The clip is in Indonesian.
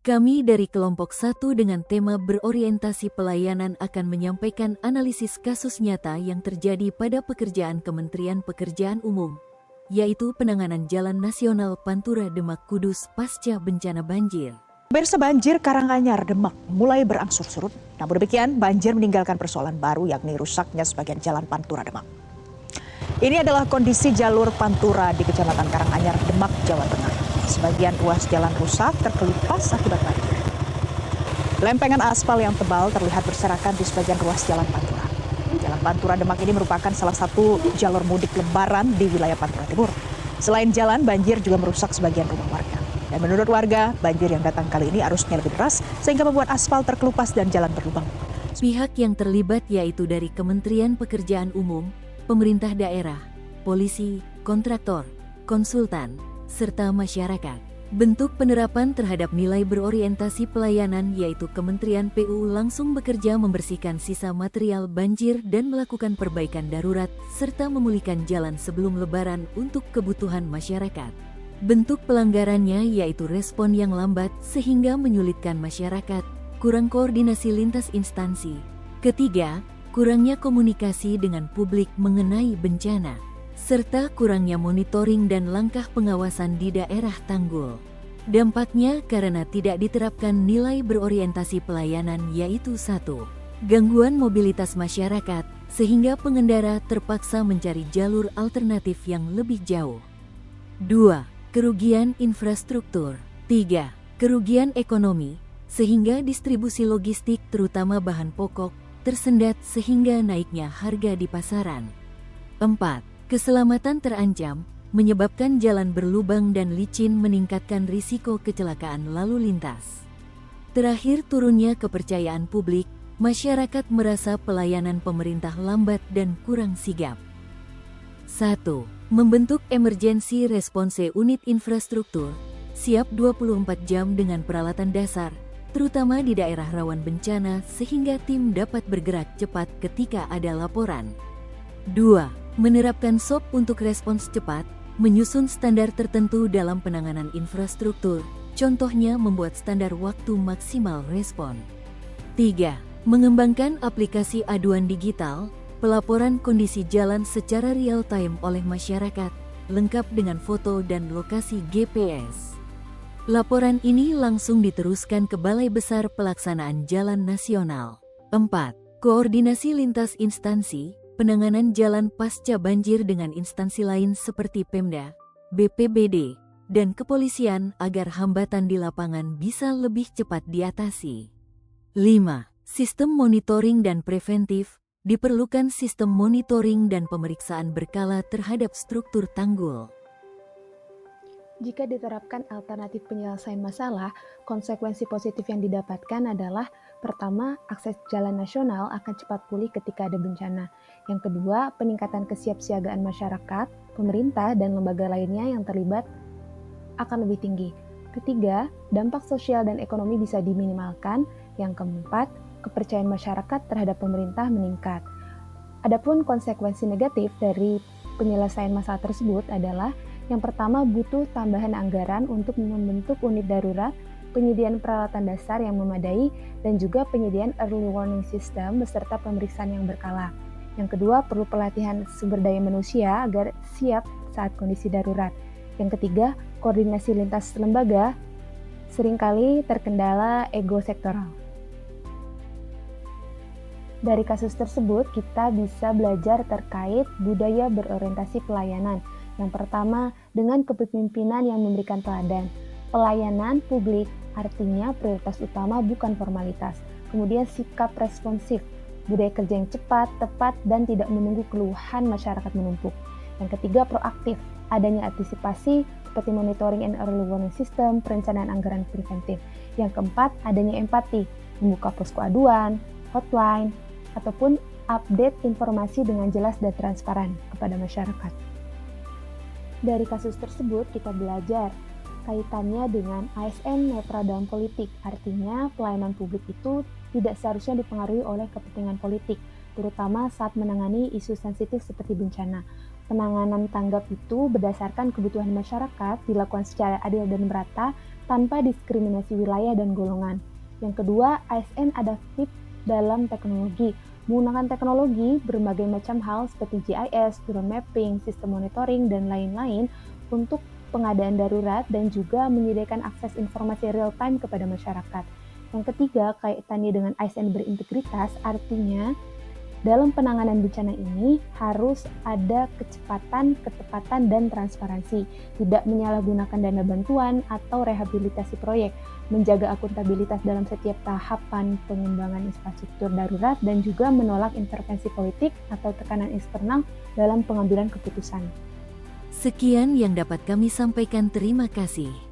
Kami dari kelompok 1 dengan tema berorientasi pelayanan akan menyampaikan analisis kasus nyata yang terjadi pada pekerjaan Kementerian Pekerjaan Umum, yaitu penanganan Jalan Nasional Pantura Demak Kudus pasca bencana banjir. Pemirsa, banjir Karanganyar Demak mulai berangsur surut. Namun demikian, banjir meninggalkan persoalan baru yakni rusaknya sebagian jalan Pantura Demak. Ini adalah kondisi jalur Pantura di Kecamatan Karanganyar Demak, Jawa Tengah. Sebagian ruas jalan rusak terkelupas akibat banjir. Lempengan aspal yang tebal terlihat berserakan di sebagian ruas jalan Pantura. Jalan Pantura Demak ini merupakan salah satu jalur mudik lebaran di wilayah Pantura Timur. Selain jalan, banjir juga merusak sebagian rumah warga. Dan menurut warga, banjir yang datang kali ini arusnya lebih deras sehingga membuat aspal terkelupas dan jalan berlubang. Pihak yang terlibat yaitu dari Kementerian Pekerjaan Umum, pemerintah daerah, polisi, kontraktor, konsultan, serta masyarakat. Bentuk penerapan terhadap nilai berorientasi pelayanan yaitu Kementerian PU langsung bekerja membersihkan sisa material banjir dan melakukan perbaikan darurat serta memulihkan jalan sebelum lebaran untuk kebutuhan masyarakat. Bentuk pelanggarannya yaitu respon yang lambat sehingga menyulitkan masyarakat, kurang koordinasi lintas instansi. Ketiga, kurangnya komunikasi dengan publik mengenai bencana, serta kurangnya monitoring dan langkah pengawasan di daerah tanggul. Dampaknya karena tidak diterapkan nilai berorientasi pelayanan yaitu 1. Gangguan mobilitas masyarakat sehingga pengendara terpaksa mencari jalur alternatif yang lebih jauh. 2. Kerugian infrastruktur. 3. Kerugian ekonomi, sehingga distribusi logistik terutama bahan pokok tersendat sehingga naiknya harga di pasaran. 4. Keselamatan terancam, menyebabkan jalan berlubang dan licin meningkatkan risiko kecelakaan lalu lintas. Terakhir, turunnya kepercayaan publik, masyarakat merasa pelayanan pemerintah lambat dan kurang sigap. 1. Membentuk emergency response unit infrastruktur, siap 24 jam dengan peralatan dasar, terutama di daerah rawan bencana sehingga tim dapat bergerak cepat ketika ada laporan. 2. Menerapkan SOP untuk respons cepat, menyusun standar tertentu dalam penanganan infrastruktur, contohnya membuat standar waktu maksimal respon. 3. Mengembangkan aplikasi aduan digital, pelaporan kondisi jalan secara real-time oleh masyarakat, lengkap dengan foto dan lokasi GPS. Laporan ini langsung diteruskan ke Balai Besar Pelaksanaan Jalan Nasional. 4. Koordinasi lintas instansi, penanganan jalan pasca banjir dengan instansi lain seperti Pemda, BPBD, dan kepolisian agar hambatan di lapangan bisa lebih cepat diatasi. 5. Sistem monitoring dan preventif, diperlukan sistem monitoring dan pemeriksaan berkala terhadap struktur tanggul. Jika diterapkan alternatif penyelesaian masalah, konsekuensi positif yang didapatkan adalah pertama, akses jalan nasional akan cepat pulih ketika ada bencana. Yang kedua, peningkatan kesiapsiagaan masyarakat, pemerintah, dan lembaga lainnya yang terlibat akan lebih tinggi. Ketiga, dampak sosial dan ekonomi bisa diminimalkan. Yang keempat, kepercayaan masyarakat terhadap pemerintah meningkat. Adapun konsekuensi negatif dari penyelesaian masalah tersebut adalah yang pertama, butuh tambahan anggaran untuk membentuk unit darurat, penyediaan peralatan dasar yang memadai, dan juga penyediaan early warning system beserta pemeriksaan yang berkala. Yang kedua, perlu pelatihan sumber daya manusia agar siap saat kondisi darurat. Yang ketiga, koordinasi lintas lembaga seringkali terkendala ego sektoral. Dari kasus tersebut, kita bisa belajar terkait budaya berorientasi pelayanan. Yang pertama, dengan kepemimpinan yang memberikan teladan. Pelayanan publik artinya prioritas utama bukan formalitas. Kemudian sikap responsif, budaya kerja yang cepat, tepat, dan tidak menunggu keluhan masyarakat menumpuk. Yang ketiga, proaktif, adanya antisipasi seperti monitoring and early warning system, perencanaan anggaran preventif. Yang keempat, adanya empati, membuka posko aduan, hotline, ataupun update informasi dengan jelas dan transparan kepada masyarakat. Dari kasus tersebut kita belajar kaitannya dengan ASN netral dalam politik, artinya pelayanan publik itu tidak seharusnya dipengaruhi oleh kepentingan politik, terutama saat menangani isu sensitif seperti bencana. Penanganan tanggap itu berdasarkan kebutuhan masyarakat, dilakukan secara adil dan merata, tanpa diskriminasi wilayah dan golongan. Yang kedua, ASN adaptif dalam teknologi. Menggunakan teknologi berbagai macam hal seperti GIS, drone mapping, sistem monitoring, dan lain-lain untuk pengadaan darurat dan juga menyediakan akses informasi real-time kepada masyarakat. Yang ketiga, kaitannya dengan ASN berintegritas, artinya dalam penanganan bencana ini harus ada kecepatan, ketepatan, dan transparansi, tidak menyalahgunakan dana bantuan atau rehabilitasi proyek, menjaga akuntabilitas dalam setiap tahapan pengembangan infrastruktur darurat, dan juga menolak intervensi politik atau tekanan eksternal dalam pengambilan keputusan. Sekian yang dapat kami sampaikan, terima kasih.